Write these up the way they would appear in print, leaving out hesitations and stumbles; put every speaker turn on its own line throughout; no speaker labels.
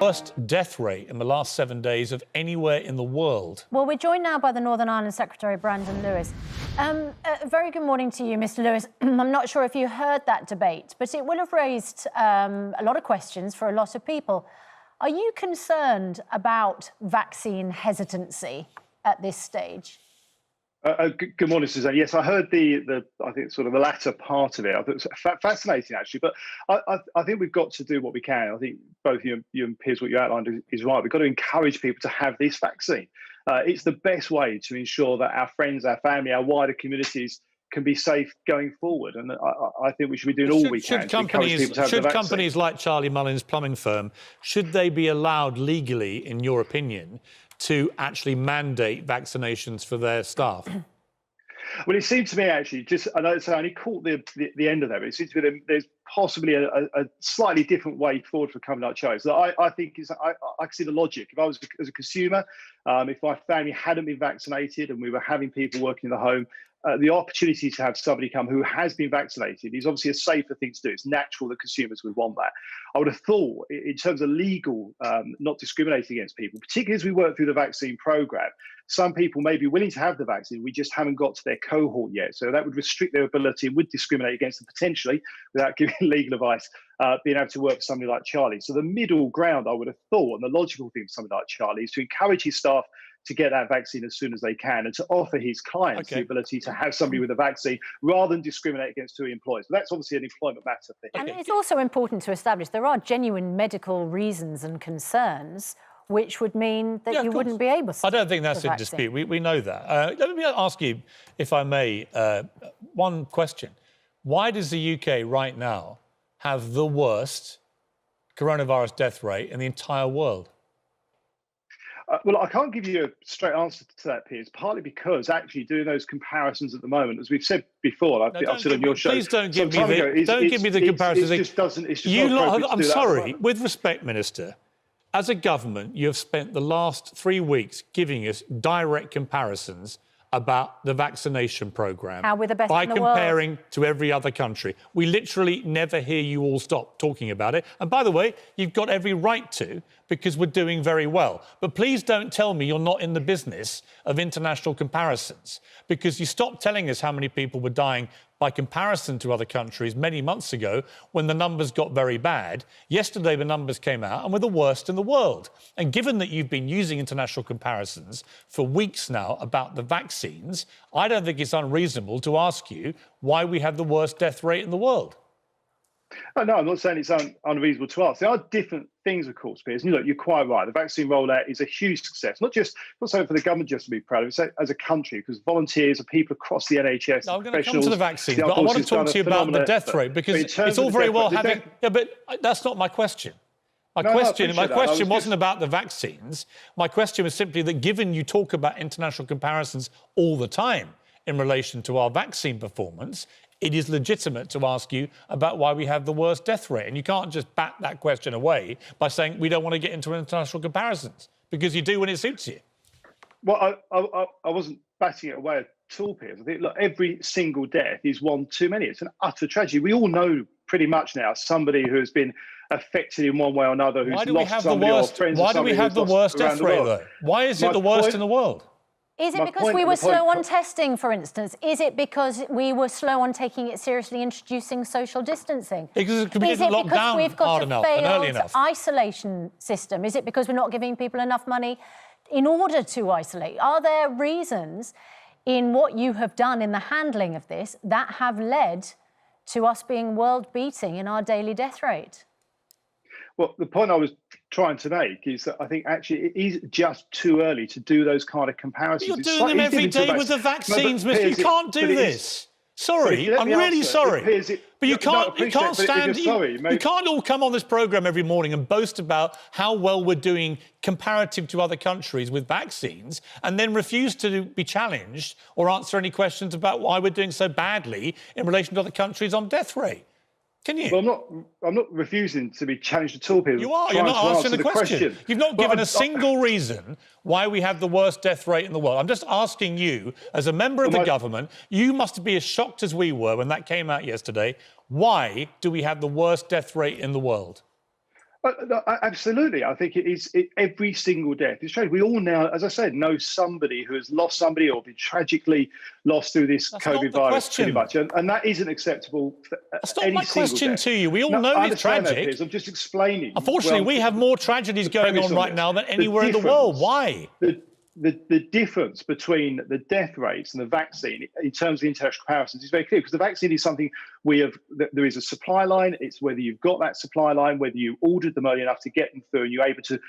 worst death rate in the last 7 days of anywhere in the world.
Well, we're joined now by the Northern Ireland Secretary, Brandon Lewis. Very good morning to you, Mr Lewis. I'm not sure if you heard that debate, but it will have raised a lot of questions for a lot of people. Are you concerned about vaccine hesitancy at this stage?
Good morning, Susanna. Yes, I heard I think sort of the latter part of it. I thought it was fascinating, actually. But I think we've got to do what we can. I think both you and Piers, what you outlined is right. We've got to encourage people to have this vaccine. It's the best way to ensure that our friends, our family, our wider communities can be safe going forward. And I think we should be doing all we can to encourage people to have the vaccine.
Should companies like Charlie Mullins' plumbing firm, should they be allowed legally, in your opinion, to actually mandate vaccinations for their staff?
Well, it seemed to me, actually, I know I only caught the end of that, but it seems to me that there's possibly a slightly different way forward for a company like Charlie. So I think I can see the logic. If I was as a consumer, if my family hadn't been vaccinated and we were having people working in the home, the opportunity to have somebody come who has been vaccinated is obviously a safer thing to do. It's natural that consumers would want that. I would have thought, in terms of legal, not discriminating against people, particularly as we work through the vaccine programme, some people may be willing to have the vaccine, we just haven't got to their cohort yet. So that would restrict their ability and would discriminate against them potentially, without giving legal advice, being able to work for somebody like Charlie. So the middle ground, I would have thought, and the logical thing for somebody like Charlie is to encourage his staff to get that vaccine as soon as they can and to offer his clients the ability to have somebody with a vaccine rather than discriminate against who he employs. But that's obviously an employment matter for him.
And it's also important to establish there are genuine medical reasons and concerns which would mean that you wouldn't be able to.
I don't think that's in dispute. We know that. Let me ask you, if I may, one question. Why does the UK right now have the worst coronavirus death rate in the entire world?
Well, I can't give you a straight answer to that, Piers, partly because actually doing those comparisons at the moment, as we've said before, I've said on your show.
Please don't give me the comparisons.
It just doesn't. It's just
you
not
lot,
appropriate
I'm
to do that
sorry, with respect, Minister. As a government, you have spent the last 3 weeks giving us direct comparisons about the vaccination programme.
How we're the best
by
in the world.
comparing to every other country. We literally never hear you all stop talking about it. And by the way, you've got every right to, because we're doing very well. But please don't tell me you're not in the business of international comparisons, because you stopped telling us how many people were dying by comparison to other countries many months ago when the numbers got very bad. Yesterday, the numbers came out and we're the worst in the world. And given that you've been using international comparisons for weeks now about the vaccines, I don't think it's unreasonable to ask you why we have the worst death rate in the world.
Oh, no, I'm not saying it's unreasonable to ask. There are different things, of course, Piers. And look, you're quite right. The vaccine rollout is a huge success, not something for the government just to be proud of, it's as a country, because volunteers and people across the NHS.
No, I'm going to come to the vaccine, but I want to talk to you about the death rate, because it's all very well having... Yeah, but that's not my question. My question wasn't about the vaccines. My question was simply that given you talk about international comparisons all the time in relation to our vaccine performance, it is legitimate to ask you about why we have the worst death rate. And you can't just bat that question away by saying we don't want to get into international comparisons, because you do when it suits you.
Well, I wasn't batting it away at all, Piers. I think, look, every single death is one too many. It's an utter tragedy. We all know pretty much now somebody who has been affected in one way or another, who's lost somebody or friends.
Why do we have the worst death rate, though? Why is it the worst in the world?
Is it because we were slow on testing, for instance? Is it because we were slow on taking it seriously, introducing social distancing?
Because we didn't lock down hard enough and early enough.
Isolation system? Is it because we're not giving people enough money in order to isolate? Are there reasons in what you have done in the handling of this that have led to us being world-beating in our daily death rate?
Well, the point I was trying to make is that I think actually it is just too early to do those kind of comparisons.
You're doing them every day with the vaccines, Mister. You can't do this. Sorry, I'm really sorry. But you can't stand... You can't all come on this programme every morning and boast about how well we're doing comparative to other countries with vaccines and then refuse to be challenged or answer any questions about why we're doing so badly in relation to other countries on death rate. Can you?
Well, I'm not refusing to be challenged at all, Piers.
You are. You're not answering the question. You've not given a single reason why we have the worst death rate in the world. I'm just asking you, as a member of the government, you must be as shocked as we were when that came out yesterday. Why do we have the worst death rate in the world?
No, absolutely. I think every single death is tragic. We all now, as I said, know somebody who has lost somebody or been tragically lost through this COVID virus pretty much. And that isn't acceptable for
That's not
any
my
single
question
death.
to you. We all know it's tragic.
That, Piers. I'm just explaining.
Unfortunately, we have more tragedies going on right now than anywhere in the world. Why?
The difference between the death rates and the vaccine in terms of the international comparisons is very clear, because the vaccine is something there is a supply line. It's whether you've got that supply line, whether you ordered them early enough to get them through and you're able to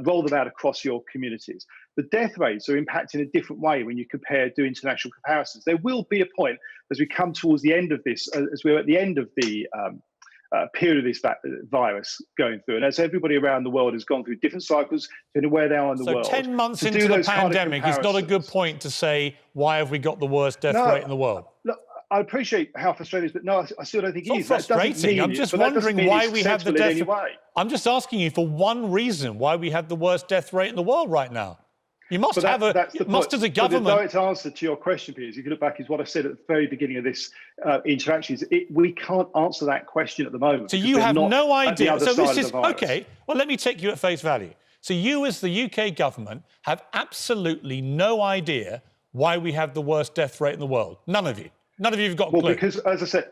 roll them out across your communities. The death rates are impacted in a different way when you do international comparisons. There will be a point as we come towards the end of this, as we're at the end of the period of this virus going through. And as everybody around the world has gone through different cycles, depending where they are in the world.
So 10 months into the pandemic is not a good point to say, why have we got the worst death rate in the world?
Look, I appreciate how frustrating it is, but no, I still don't think it is.
It's not frustrating. I'm just wondering why we have the death rate. I'm just asking you for one reason why we have the worst death rate in the world right now. You must have must as a government.
The direct answer to your question, Piers, if you look back, is what I said at the very beginning of this interaction. We can't answer that question at the moment.
So you have no idea. So this is okay. Well, let me take you at face value. So you, as the UK government, have absolutely no idea why we have the worst death rate in the world. None of you. None of you have got a clue.
Well, because as I said,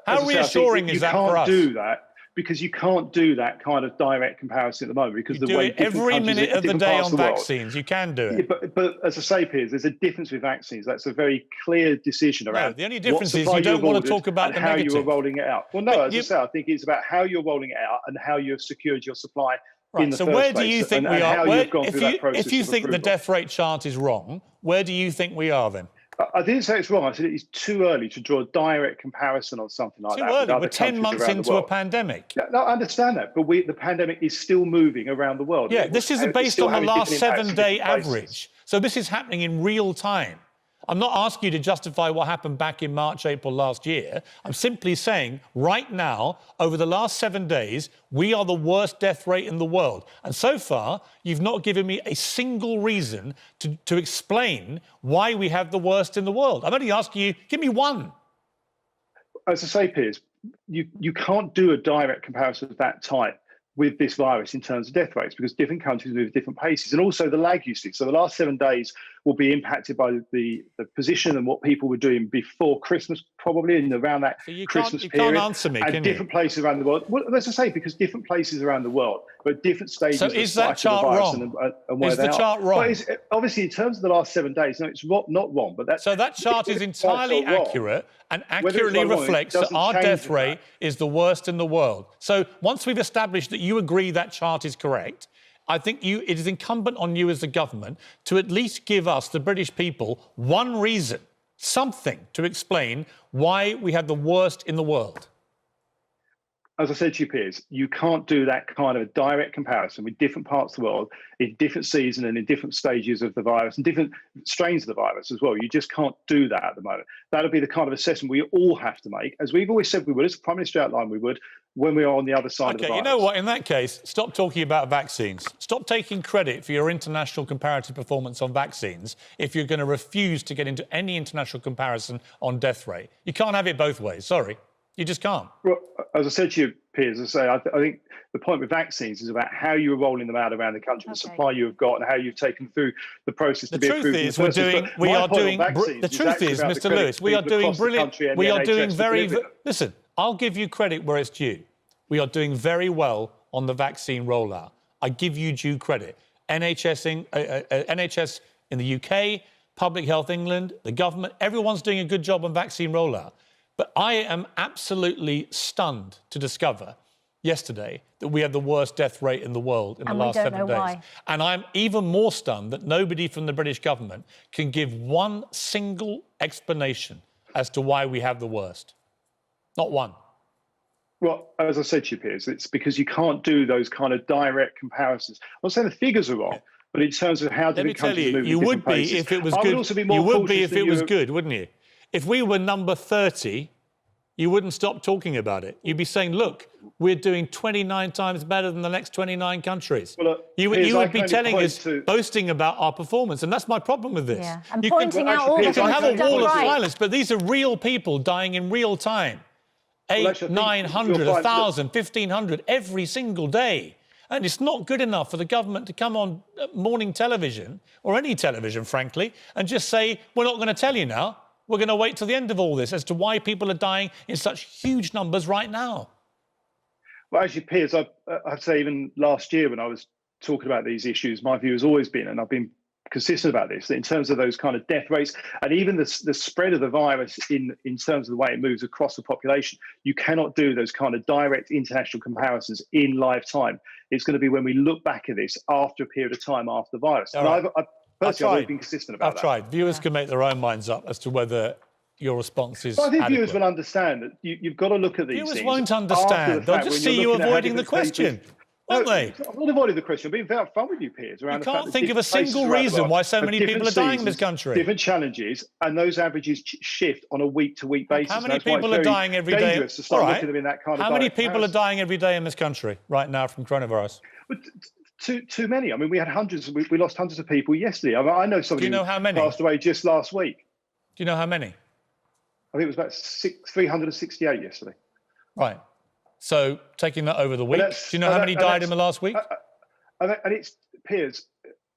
how reassuring is that for us?
You can't do that. Because you can't do that kind of direct comparison at the moment, because the way
you do it every minute of the day on vaccines. You can do it.
Yeah, but as I say, Piers, there's a difference with vaccines. That's a very clear decision around.
No, the only difference is you don't want to talk about the
how
negative.
you are rolling it out. Well, no, as I say, I think it's about how you're rolling it out and how you've secured your supply.
Right. So where do you think we are? If you think the death rate chart is wrong, where do you think we are then?
I didn't say it's wrong. I said it's too early to draw a direct comparison on something like that.
Too early. We're 10 months into a pandemic.
No, I understand that, but the pandemic is still moving around the world.
Yeah, this is based on the last 7-day average. So this is happening in real time. I'm not asking you to justify what happened back in March, April last year. I'm simply saying right now, over the last 7 days, we are the worst death rate in the world. And so far, you've not given me a single reason to explain why we have the worst in the world. I'm only asking you, give me one.
As I say, Piers, you can't do a direct comparison of that type with this virus in terms of death rates, because different countries move at different paces, and also the lag you see. So the last 7 days will be impacted by the position and what people were doing before Christmas, probably, and around that Christmas period.
You can't answer me, can you?
Different places around the world. Well, as I say, because different places around the world, but different stages.
So is that chart wrong? Is the chart wrong?
Obviously, in terms of the last 7 days, no, it's not wrong. But
so that chart is entirely accurate and accurately reflects that our death rate is the worst in the world. So once we've established that you agree that chart is correct, I think it is incumbent on you as the government to at least give us, the British people, one reason, something to explain why we have the worst in the world.
As I said to you, Piers, you can't do that kind of a direct comparison with different parts of the world in different seasons and in different stages of the virus and different strains of the virus as well. You just can't do that at the moment. That'll be the kind of assessment we all have to make, as we've always said we would, as the Prime Minister outlined we would, when we are on the other side of the virus.
You know what? In that case, stop talking about vaccines. Stop taking credit for your international comparative performance on vaccines if you're going to refuse to get into any international comparison on death rate. You can't have it both ways. Sorry. You just can't.
Well, as I said to you, Piers, as I say, I think the point with vaccines is about how you are rolling them out around the country, the supply you have got, and how you've taken through the process to be approved. The truth is,
Mr. Lewis, we are doing brilliant. We are doing very. Listen, I'll give you credit where it's due. We are doing very well on the vaccine rollout. I give you due credit. NHS in the UK, Public Health England, the government, everyone's doing a good job on vaccine rollout. But I am absolutely stunned to discover yesterday that we have the worst death rate in the world in the last 7 days. Why. And I'm even more stunned that nobody from the British government can give one single explanation as to why we have the worst. Not one.
Well, as I said to you, Piers, it's because you can't do those kind of direct comparisons. I'm not saying the figures are wrong, but in terms of how different countries are moving.
You would be if it was good. You would be if it was good, wouldn't you? If we were number 30, you wouldn't stop talking about it. You'd be saying, look, we're doing 29 times better than the next 29 countries. Well, you would be telling us, boasting about our performance. And that's my problem with this.
Yeah. And pointing out all the things
you can have a wall of
right.
silence, but these are real people dying in real time. 800, 900, 1,000, 1,500 every single day. And it's not good enough for the government to come on morning television, or any television, frankly, and just say, we're not going to tell you now. We're going to wait till the end of all this as to why people are dying in such huge numbers right now.
Well, actually, Piers, I'd say even last year when I was talking about these issues, my view has always been, and I've been consistent about this, that in terms of those kind of death rates and even the spread of the virus in terms of the way it moves across the population, you cannot do those kind of direct international comparisons in live time. It's going to be when we look back at this after a period of time after the virus.
All right.
I've always been consistent about that.
I've tried. Viewers can make their own minds up as to whether your response is
I think
adequate.
viewers will understand that you've got to look at these things.
Viewers won't understand. They'll just see you avoiding the question, won't they?
I'm not avoiding the question. I'm being very upfront with you, Piers.
You can't think of a single reason why so many people are dying in this country.
Different challenges, and those averages shift on a week-to-week basis.
How many people are dying every day?
Dangerous to start looking at them in that kind of
How many people are dying every day in this country right now from coronavirus?
But too many. I mean, we had hundreds. We lost hundreds of people yesterday. I know somebody
who
passed away just last week.
Do you know how many?
I think it was about 368 yesterday.
Right. So taking that over the week, do you know how many died in the last week?
And it's, Piers,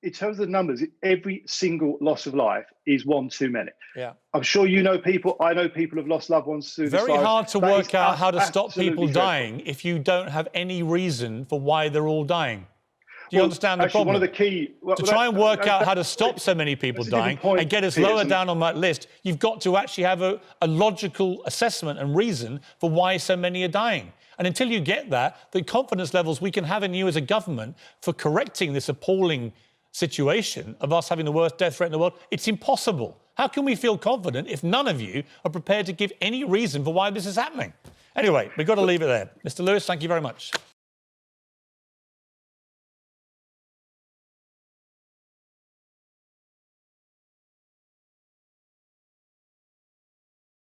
in terms of the numbers, every single loss of life is one too many.
Yeah.
I'm sure you know people. I know people have lost loved ones through this virus.
Very hard to work out how to stop people
dreadful.
dying if you don't have any reason for why they're all dying. Do you understand the problem?
One of the key...
to try and work out how to stop so many people dying and get us lower down on that list, you've got to actually have a logical assessment and reason for why so many are dying. And until you get that, the confidence levels we can have in you as a government for correcting this appalling situation of us having the worst death rate in the world, it's impossible. How can we feel confident if none of you are prepared to give any reason for why this is happening? Anyway, we've got to leave it there. Mr. Lewis, thank you very much.